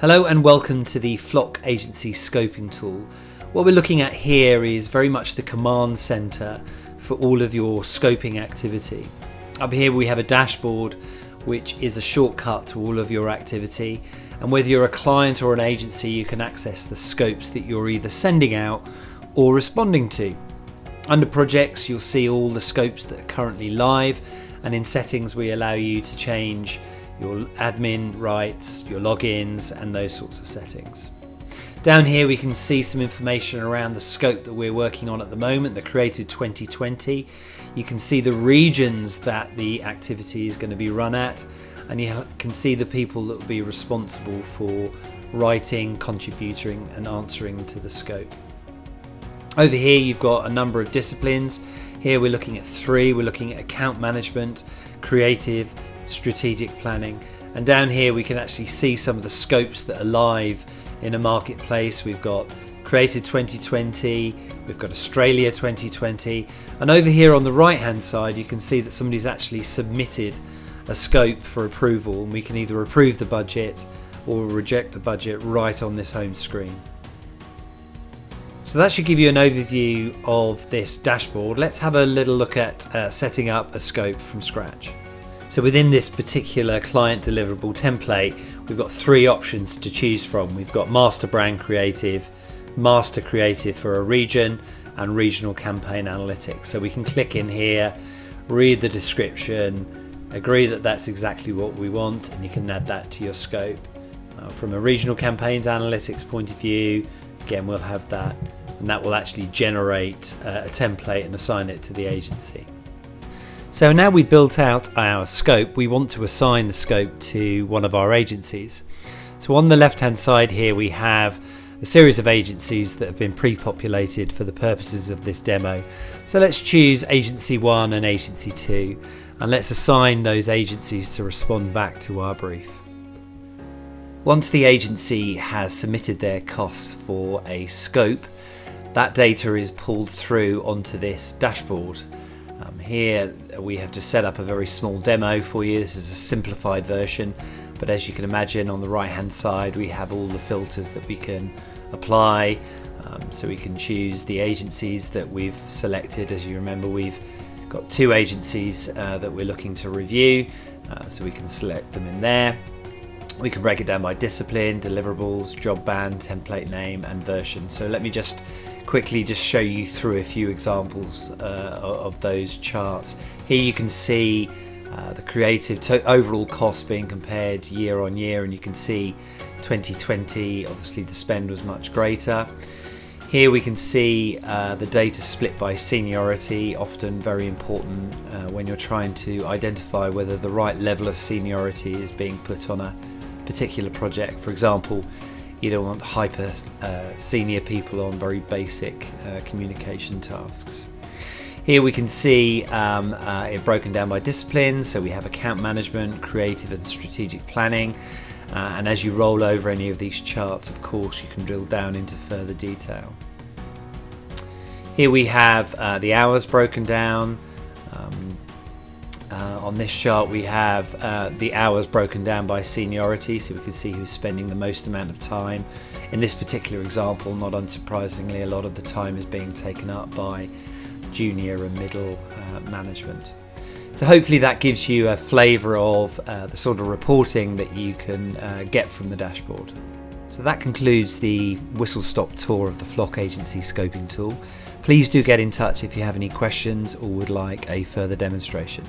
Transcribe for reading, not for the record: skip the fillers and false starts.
Hello and welcome to the Flock Agency Scoping Tool. What we're looking at here is very much the command center for all of your scoping activity. Up here we have a dashboard which is a shortcut to all of your activity, and whether you're a client or an agency you can access the scopes that you're either sending out or responding to. Under projects you'll see all the scopes that are currently live, and in settings we allow you to change your admin rights, your logins and those sorts of settings. Down here we can see some information around the scope that we're working on at the moment, the Created 2020. You can see the regions that the activity is going to be run at, and you can see the people that will be responsible for writing, contributing and answering to the scope. Over here you've got a number of disciplines. Here we're looking at three. We're looking at account management, creative, strategic planning, and down here we can actually see some of the scopes that are live in a marketplace. We've got Created 2020, we've got Australia 2020, and over here on the right hand side you can see that somebody's actually submitted a scope for approval, and we can either approve the budget or reject the budget right on this home screen. So that should give you an overview of this dashboard. Let's have a little look at setting up a scope from scratch. So within this particular client deliverable template, we've got three options to choose from. We've got Master Brand Creative, Master Creative for a region, and Regional Campaign Analytics. So we can click in here, read the description, agree that that's exactly what we want, and you can add that to your scope. From a Regional Campaigns Analytics point of view, again we'll have that, and that will actually generate a template and assign it to the agency. So now we've built out our scope, we want to assign the scope to one of our agencies. So on the left hand side here we have a series of agencies that have been pre-populated for the purposes of this demo. So let's choose Agency 1 and Agency 2, and let's assign those agencies to respond back to our brief. Once the agency has submitted their costs for a scope, that data is pulled through onto this dashboard. Here we have just set up a very small demo for you. This is a simplified version, but as you can imagine on the right hand side we have all the filters that we can apply, so we can choose the agencies that we've selected. As you remember, we've got two agencies that we're looking to review, so we can select them in there. We can break it down by discipline, deliverables, job band, template name and version. So let me just quickly show you through a few examples of those charts. Here you can see the creative overall cost being compared year on year, and you can see 2020 obviously the spend was much greater. Here we can see the data split by seniority, often very important when you're trying to identify whether the right level of seniority is being put on a particular project. For example, you don't want hyper senior people on very basic communication tasks. Here we can see it broken down by discipline, so we have account management, creative and strategic planning, and as you roll over any of these charts, of course, you can drill down into further detail. Here we have the hours broken down. On this chart we have the hours broken down by seniority, so we can see who's spending the most amount of time. In this particular example, not unsurprisingly, a lot of the time is being taken up by junior and middle management. So hopefully that gives you a flavour of the sort of reporting that you can get from the dashboard. So that concludes the whistle-stop tour of the Flock Agency Scoping Tool. Please do get in touch if you have any questions or would like a further demonstration.